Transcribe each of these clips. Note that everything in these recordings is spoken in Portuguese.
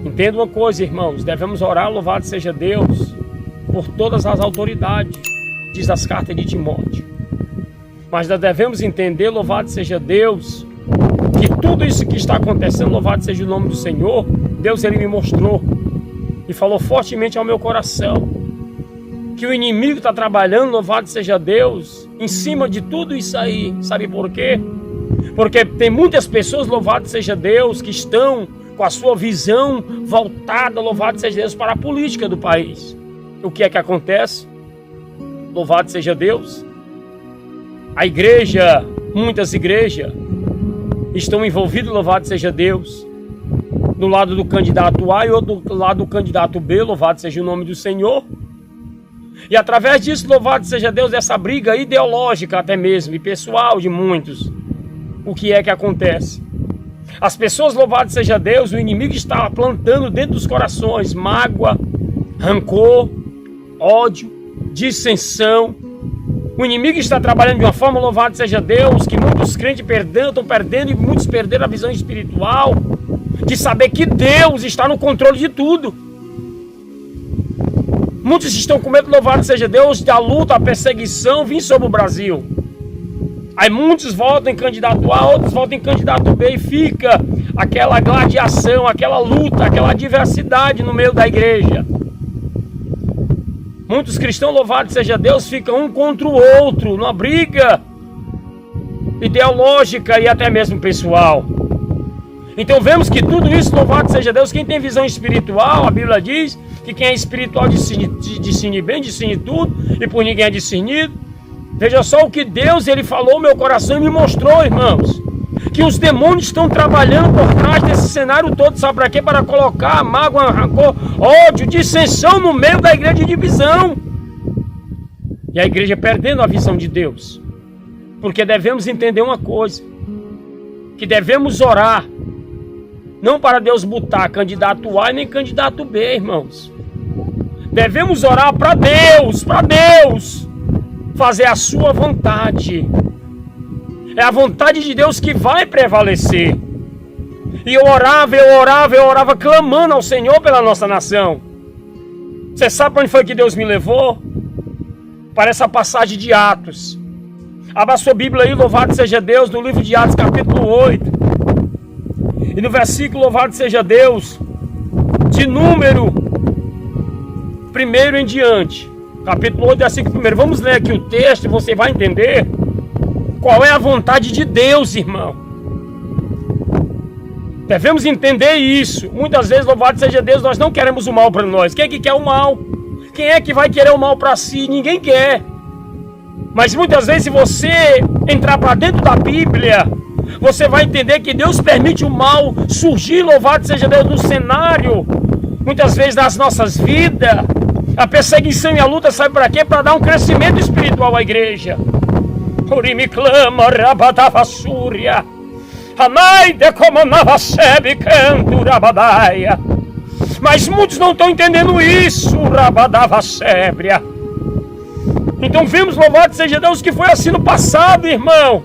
Entenda uma coisa, irmãos, devemos orar, louvado seja Deus, por todas as autoridades, diz as cartas de Timóteo. Mas nós devemos entender, louvado seja Deus, que tudo isso que está acontecendo, louvado seja o nome do Senhor, Deus ele me mostrou e falou fortemente ao meu coração, que o inimigo está trabalhando, louvado seja Deus, em cima de tudo isso aí. Sabe por quê? Porque tem muitas pessoas, louvado seja Deus, que estão com a sua visão voltada, louvado seja Deus, para a política do país. O que é que acontece? Louvado seja Deus. A igreja, muitas igrejas, estão envolvidas, louvado seja Deus, do lado do candidato A e outro do lado do candidato B, louvado seja o nome do Senhor. E através disso, louvado seja Deus, dessa briga ideológica até mesmo, e pessoal de muitos, o que é que acontece? As pessoas, louvado seja Deus, o inimigo está plantando dentro dos corações mágoa, rancor, ódio, dissensão. O inimigo está trabalhando de uma forma, louvado seja Deus, que muitos crentes estão perdendo e muitos perderam a visão espiritual de saber que Deus está no controle de tudo. Muitos estão com medo, louvado seja Deus, da luta, a perseguição vir sobre o Brasil. Aí muitos votam em candidato A, outros votam em candidato B e fica aquela gladiação, aquela luta, aquela adversidade no meio da igreja. Muitos cristãos, louvado seja Deus, ficam um contra o outro, numa briga ideológica e até mesmo pessoal. Então vemos que tudo isso, louvado seja Deus, quem tem visão espiritual, a Bíblia diz que quem é espiritual discerne bem, discerne tudo, e por ninguém é discernido. Veja só o que Deus ele falou no meu coração e me mostrou, irmãos, que os demônios estão trabalhando por trás desse cenário todo, sabe para quê? Para colocar mágoa, rancor, ódio, dissensão no meio da igreja de divisão. E a igreja perdendo a visão de Deus. Porque devemos entender uma coisa, que devemos orar, não para Deus botar candidato A nem candidato B, irmãos. Devemos orar para Deus, fazer a sua vontade. É a vontade de Deus que vai prevalecer. E eu orava clamando ao Senhor pela nossa nação. Você sabe para onde foi que Deus me levou? Para essa passagem de Atos. Abra sua Bíblia aí, louvado seja Deus, no livro de Atos capítulo 8. E no versículo, louvado seja Deus, de número 1 em diante. Capítulo 8, versículo 1. Vamos ler aqui o texto e você vai entender qual é a vontade de Deus, irmão. Devemos entender isso. Muitas vezes, louvado seja Deus, nós não queremos o mal para nós. Quem é que quer o mal? Quem é que vai querer o mal para si? Ninguém quer. Mas muitas vezes, se você entrar para dentro da Bíblia, você vai entender que Deus permite o mal surgir, louvado seja Deus, no cenário, muitas vezes das nossas vidas. A perseguição e a luta, sabe para quê? Para dar um crescimento espiritual à igreja. Orimi clama, rabadava súria. Anaide como navasebe canto rabadaia. Mas muitos não estão entendendo isso, rabadava sébria. Então vimos, louvado seja Deus, que foi assim no passado, irmão.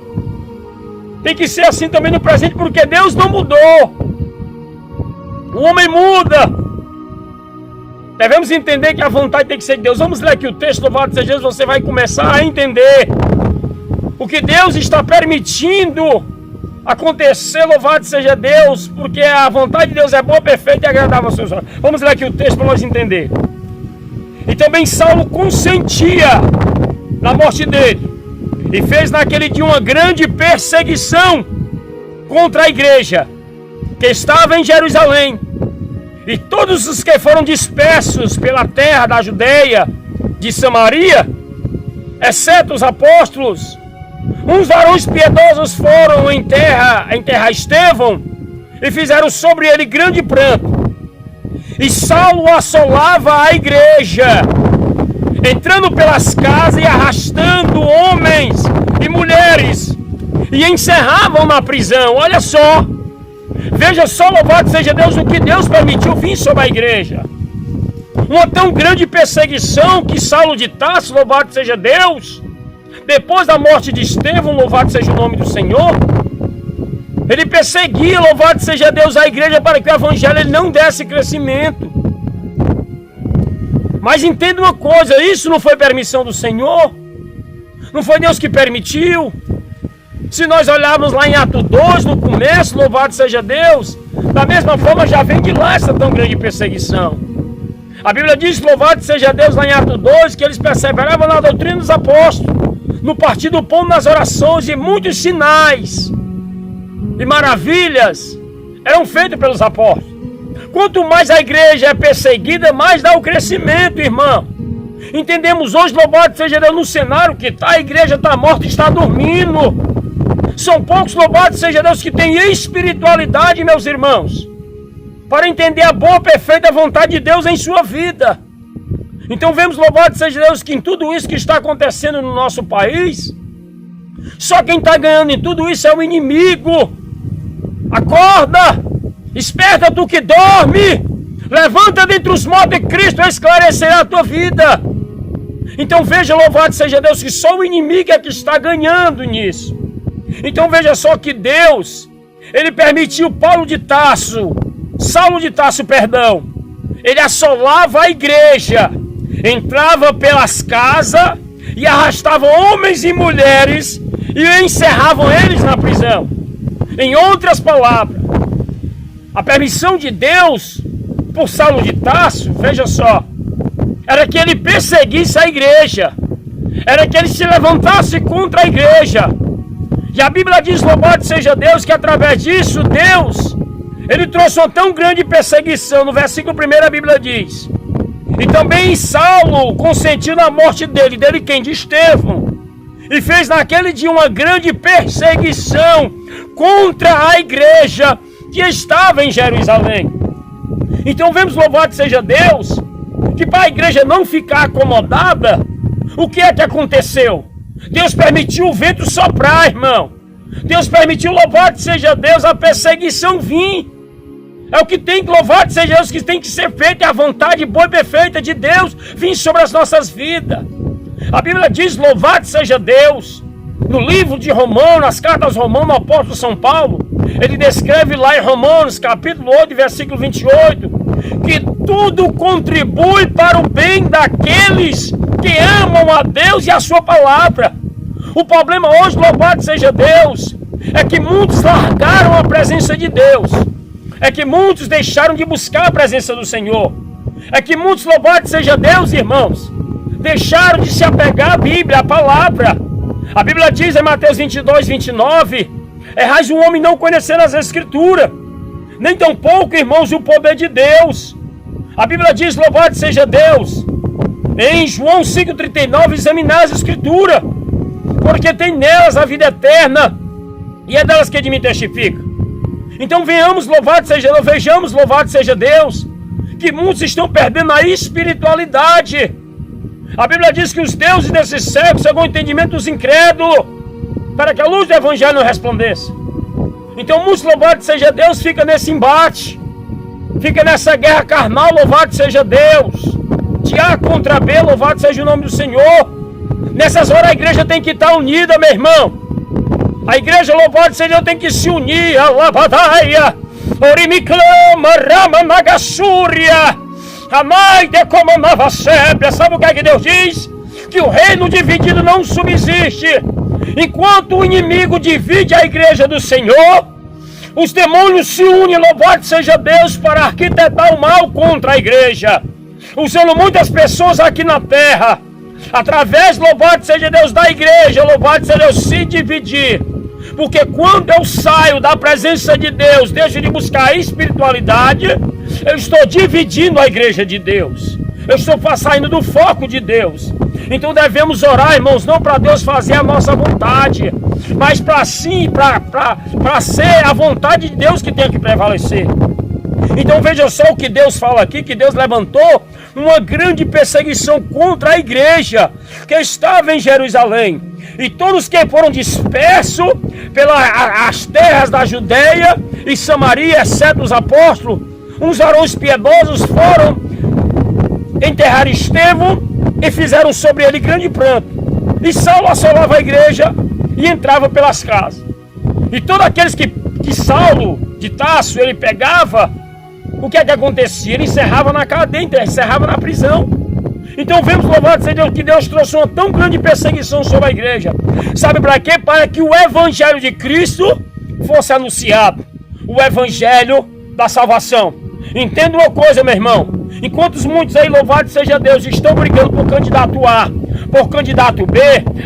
Tem que ser assim também no presente, porque Deus não mudou. O homem muda. Devemos entender que a vontade tem que ser de Deus. Vamos ler aqui o texto, louvado seja Deus, você vai começar a entender o que Deus está permitindo acontecer, louvado seja Deus, porque a vontade de Deus é boa, perfeita e agradável aos seus olhos. Vamos ler aqui o texto para nós entender. E também Saulo consentia na morte dele, e fez naquele dia uma grande perseguição contra a igreja que estava em Jerusalém. E todos os que foram dispersos pela terra da Judeia, de Samaria, exceto os apóstolos, uns varões piedosos foram enterrar Estevão e fizeram sobre ele grande pranto. E Saulo assolava a igreja, entrando pelas casas e arrastando homens e mulheres, e encerravam na prisão. Olha só, veja só, louvado seja Deus, o que Deus permitiu vir sobre a igreja. Uma tão grande perseguição que Saulo de Tarso, louvado seja Deus, depois da morte de Estevão, louvado seja o nome do Senhor, Ele perseguia, louvado seja Deus, a igreja para que o evangelho ele não desse crescimento. Mas entenda uma coisa, isso não foi permissão do Senhor, não foi Deus que permitiu. Se nós olharmos lá em Atos 2, no começo, louvado seja Deus, da mesma forma já vem de lá essa tão grande perseguição. A Bíblia diz, louvado seja Deus, lá em Atos 2, que eles perseveravam na doutrina dos apóstolos, no partir do pão, nas orações, e muitos sinais e maravilhas eram feitos pelos apóstolos. Quanto mais a igreja é perseguida, mais dá o crescimento, irmão. Entendemos hoje, louvado seja Deus, no cenário que está, a igreja está morta, está dormindo. São poucos, louvado seja Deus, que têm espiritualidade, meus irmãos, para entender a boa, perfeita vontade de Deus em sua vida. Então vemos, louvado seja Deus, que em tudo isso que está acontecendo no nosso país, só quem está ganhando em tudo isso é o inimigo. Acorda, esperta tu que dorme, levanta dentre os mortos e Cristo esclarecerá a tua vida. Então veja, louvado seja Deus, que só o inimigo é que está ganhando nisso. Então veja só que Deus, ele permitiu Saulo de Tarso, ele assolava a igreja, entrava pelas casas e arrastava homens e mulheres e encerravam eles na prisão. Em outras palavras, a permissão de Deus por Saulo de Tarso, veja só, era que ele perseguisse a igreja, era que ele se levantasse contra a igreja. E a Bíblia diz, louvado seja Deus, que através disso, Deus, ele trouxe uma tão grande perseguição. No versículo 1 a Bíblia diz, e também Saulo consentiu na morte dele quem? De Estevão. E fez naquele dia uma grande perseguição contra a igreja que estava em Jerusalém. Então vemos, louvado seja Deus, que para a igreja não ficar acomodada, o que é que aconteceu? Deus permitiu o vento soprar, irmão. Deus permitiu, louvado seja Deus, a perseguição vir. É o que tem que, louvado seja Deus, que tem que ser feito, é a vontade boa e perfeita de Deus vir sobre as nossas vidas. A Bíblia diz, louvado seja Deus, no livro de Romanos, nas cartas aos Romanos, o apóstolo São Paulo, ele descreve lá em Romanos, capítulo 8, versículo 28, que tudo contribui para o bem daqueles que amam a Deus e a sua palavra. O problema hoje, louvado seja Deus, é que muitos largaram a presença de Deus, é que muitos deixaram de buscar a presença do Senhor, é que muitos, louvado seja Deus, irmãos, deixaram de se apegar à Bíblia, à palavra. A Bíblia diz em Mateus 22, 29, errais o homem não conhecer as Escrituras, nem tampouco, irmãos, o poder de Deus. A Bíblia diz, louvado seja Deus, em João 5,39, examinar as Escrituras, porque tem nelas a vida eterna, e é delas que de mim testifica. Então vejamos, louvado seja Deus, que muitos estão perdendo a espiritualidade. A Bíblia diz que os deuses desse século cegam o entendimento dos incrédulos, para que a luz do Evangelho não resplandeça. Então muitos, louvado seja Deus, fica nesse embate, fica nessa guerra carnal, louvado seja Deus, de A contra B, louvado seja o nome do Senhor. Nessas horas a igreja tem que estar unida, meu irmão. A igreja, louvado seja Deus, tem que se unir. Alabadaia, Orimiclama, Ramanagasúria, Amaide como nova sépia. Sabe o que é que Deus diz? Que o reino dividido não subsiste. Enquanto o inimigo divide a igreja do Senhor, os demônios se unem, louvado seja Deus, para arquitetar o mal contra a igreja, usando muitas pessoas aqui na terra, através, louvado seja Deus, da igreja, louvado seja Deus, se dividir. Porque quando eu saio da presença de Deus, deixo de buscar a espiritualidade, eu estou dividindo a igreja de Deus, eu estou saindo do foco de Deus. Então devemos orar, irmãos, não para Deus fazer a nossa vontade, mas para ser a vontade de Deus que tem que prevalecer. Então veja só o que Deus fala aqui, que Deus levantou uma grande perseguição contra a igreja que estava em Jerusalém. E todos que foram dispersos pelas terras da Judeia e Samaria, exceto os apóstolos, uns varões piedosos foram enterrar Estevão e fizeram sobre ele grande pranto. E Saulo assolava a igreja e entrava pelas casas. E todos aqueles que que Saulo de Tarso ele pegava, o que é que acontecia? Ele encerrava na cadeia, encerrava na prisão. Então vemos, louvado seja Deus, que Deus trouxe uma tão grande perseguição sobre a igreja. Sabe para quê? Para que o evangelho de Cristo fosse anunciado. O evangelho da salvação. Entenda uma coisa, meu irmão. Enquanto muitos aí, louvado seja Deus, estão brigando por candidato A, por candidato B,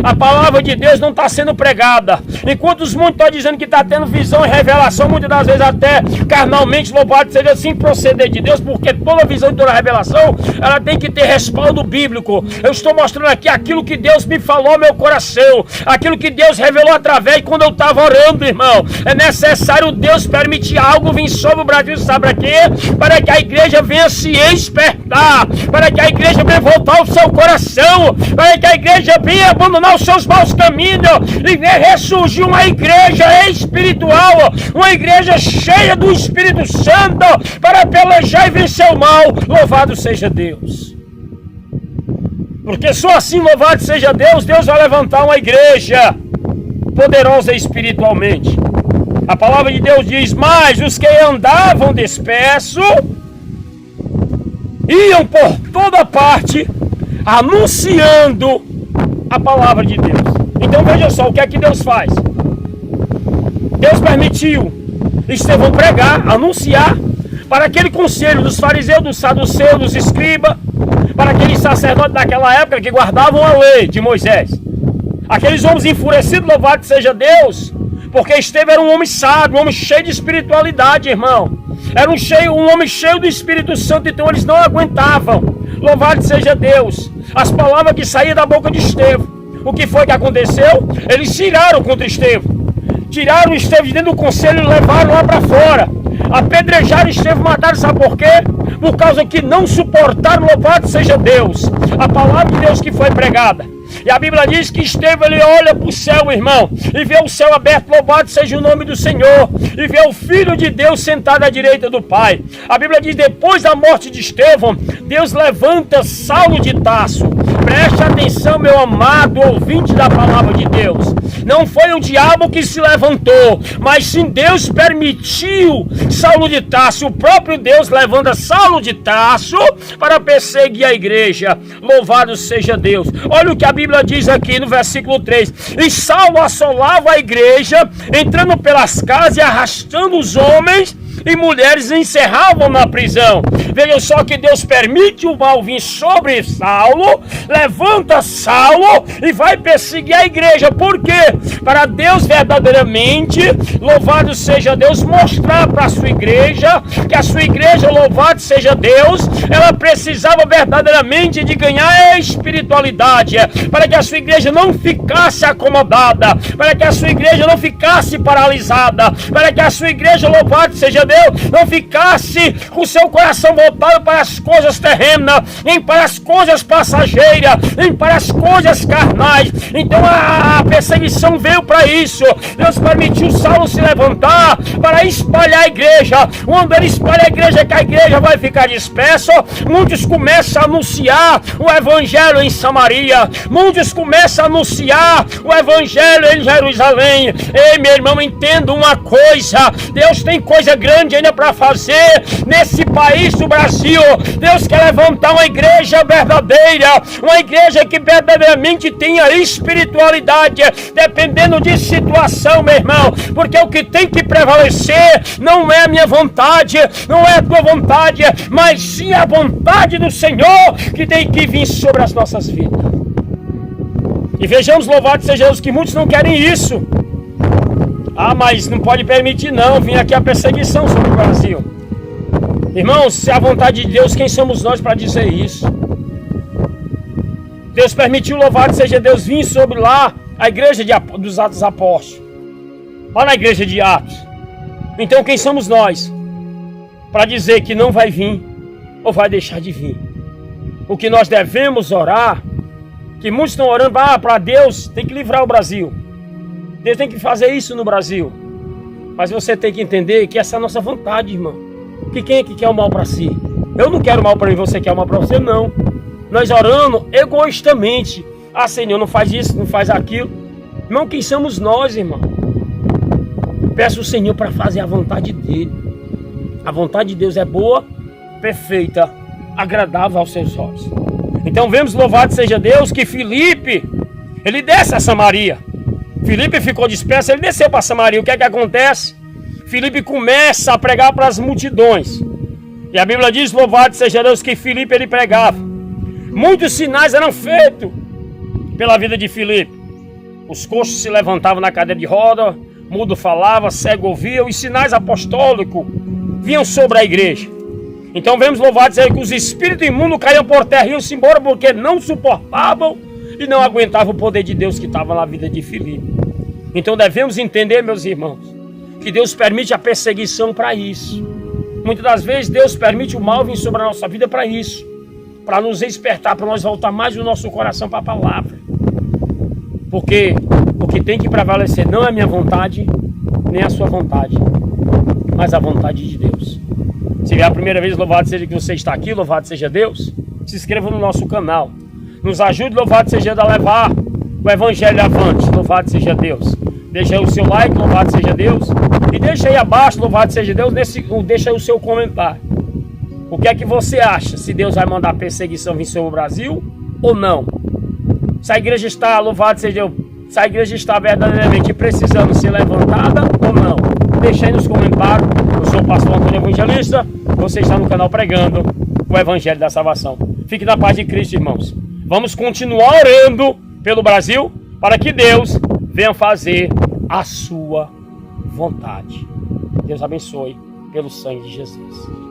a palavra de Deus não está sendo pregada. Enquanto muitos estão dizendo que está tendo visão e revelação, muitas das vezes até carnalmente, louvado seja assim, proceder de Deus, porque toda visão e toda revelação, ela tem que ter respaldo bíblico. Eu estou mostrando aqui aquilo que Deus me falou ao meu coração, aquilo que Deus revelou através quando eu estava orando, irmão. É necessário Deus permitir algo vir sobre o Brasil, sabe para quê? Para que a igreja venha se despertar, para que a igreja venha voltar ao seu coração, para que a igreja venha abandonar os seus maus caminhos e venha ressurgir uma igreja espiritual, uma igreja cheia do Espírito Santo para pelejar e vencer o mal. Louvado seja Deus. Porque só assim, louvado seja Deus, Deus vai levantar uma igreja poderosa espiritualmente. A palavra de Deus diz: mas os que andavam dispersos iam por toda parte anunciando a palavra de Deus. Então veja só, o que é que Deus faz? Deus permitiu Estevão pregar, anunciar para aquele conselho dos fariseus, dos saduceus, dos escribas, para aqueles sacerdotes daquela época que guardavam a lei de Moisés. Aqueles homens enfurecidos, louvado seja Deus, porque Estevão era um homem sábio, um homem cheio de espiritualidade, irmão. Era um homem cheio do Espírito Santo, então eles não aguentavam. Louvado seja Deus. As palavras que saíam da boca de Estevão. O que foi que aconteceu? Eles tiraram contra Estevão. Tiraram Estevão de dentro do conselho e levaram lá para fora. Apedrejaram Estevão, mataram, sabe por quê? Por causa que não suportaram, louvado seja Deus, a palavra de Deus que foi pregada. E a Bíblia diz que Estevão, ele olha para o céu, irmão, e vê o céu aberto, louvado seja o nome do Senhor, e vê o Filho de Deus sentado à direita do Pai. A Bíblia diz, depois da morte de Estevão, Deus levanta Saulo de Tarso. Preste atenção, meu amado ouvinte da palavra de Deus. Não foi o diabo que se levantou, mas sim Deus permitiu Saulo de Tarso. O próprio Deus levanta Saulo de Tarso para perseguir a igreja. Louvado seja Deus. Olha o que a Bíblia diz aqui no versículo 3. E Saulo assolava a igreja, entrando pelas casas e arrastando os homens e mulheres, encerravam na prisão. Vejam só que Deus permite o mal vir sobre Saulo, levanta Saulo e vai perseguir a igreja. Por quê? Para Deus verdadeiramente, louvado seja Deus, mostrar para a sua igreja, que a sua igreja, louvado seja Deus, ela precisava verdadeiramente de ganhar espiritualidade, para que a sua igreja não ficasse acomodada, para que a sua igreja não ficasse paralisada, para que a sua igreja, louvado seja Deus, não ficasse com seu coração voltado para as coisas terrenas, nem para as coisas passageiras, nem para as coisas carnais. Então a perseguição veio para isso. Deus permitiu Saulo se levantar para espalhar a igreja. Quando ele espalha a igreja, que a igreja vai ficar dispersa, muitos começam a anunciar o evangelho em Samaria, muitos começam a anunciar o evangelho em Jerusalém. Ei, meu irmão, entenda uma coisa: Deus tem coisa grande ainda para fazer nesse país do Brasil. Deus quer levantar uma igreja verdadeira, uma igreja que verdadeiramente tenha espiritualidade, dependendo de situação, meu irmão, porque o que tem que prevalecer não é a minha vontade, não é a tua vontade, mas sim a vontade do Senhor que tem que vir sobre as nossas vidas. E vejamos, louvado seja Deus, que muitos não querem isso. Ah, mas não pode permitir não, vem aqui a perseguição sobre o Brasil. Irmãos, se é a vontade de Deus, quem somos nós para dizer isso? Deus permitiu, louvado seja Deus, vir sobre lá a igreja dos Atos Apóstolos, lá na igreja de Atos. Então quem somos nós para dizer que não vai vir ou vai deixar de vir? O que nós devemos orar, que muitos estão orando para Deus, tem que livrar o Brasil. Deus tem que fazer isso no Brasil. Mas você tem que entender que essa é a nossa vontade, irmão. Que quem é que quer o mal para si? Eu não quero mal para mim, você quer o mal para você? Não. Nós orando egoístamente. Ah, Senhor, não faz isso, não faz aquilo. Irmão, quem somos nós, irmão? peço ao Senhor para fazer a vontade dele. A vontade de Deus é boa, perfeita, agradável aos seus olhos. Então vemos, louvado seja Deus, que Filipe, ele desce a Samaria. Filipe ficou disperso, ele desceu para Samaria. O que é que acontece? Filipe começa a pregar para as multidões. E a Bíblia diz, louvado seja Deus, que Filipe ele pregava. Muitos sinais eram feitos pela vida de Filipe. Os coxos se levantavam na cadeira de roda, mudo falava, cego ouvia, os sinais apostólicos vinham sobre a igreja. Então vemos, louvado seja, que os espíritos imundos caíam por terra e iam-se embora porque não suportavam e não aguentavam o poder de Deus que estava na vida de Filipe. Então devemos entender, meus irmãos, que Deus permite a perseguição para isso. Muitas das vezes Deus permite o mal vir sobre a nossa vida para isso, para nos despertar, para nós voltar mais o nosso coração para a palavra. Porque o que tem que prevalecer não é a minha vontade, nem a sua vontade, mas a vontade de Deus. Se é a primeira vez, louvado seja que você está aqui, louvado seja Deus, se inscreva no nosso canal. Nos ajude, louvado seja Deus, a levar o Evangelho avante, louvado seja Deus. Deixa aí o seu like, louvado seja Deus. E deixa aí abaixo, louvado seja Deus, deixa aí o seu comentário. O que é que você acha? Se Deus vai mandar perseguição vir sobre o Brasil ou não? Se a igreja está, louvado seja Deus, se a igreja está verdadeiramente precisando ser levantada ou não? Deixa aí nos comentários. Eu sou o pastor Antônio Evangelista. Você está no canal pregando o Evangelho da Salvação. Fique na paz de Cristo, irmãos. Vamos continuar orando pelo Brasil para que Deus venha fazer a sua vontade. Deus abençoe pelo sangue de Jesus.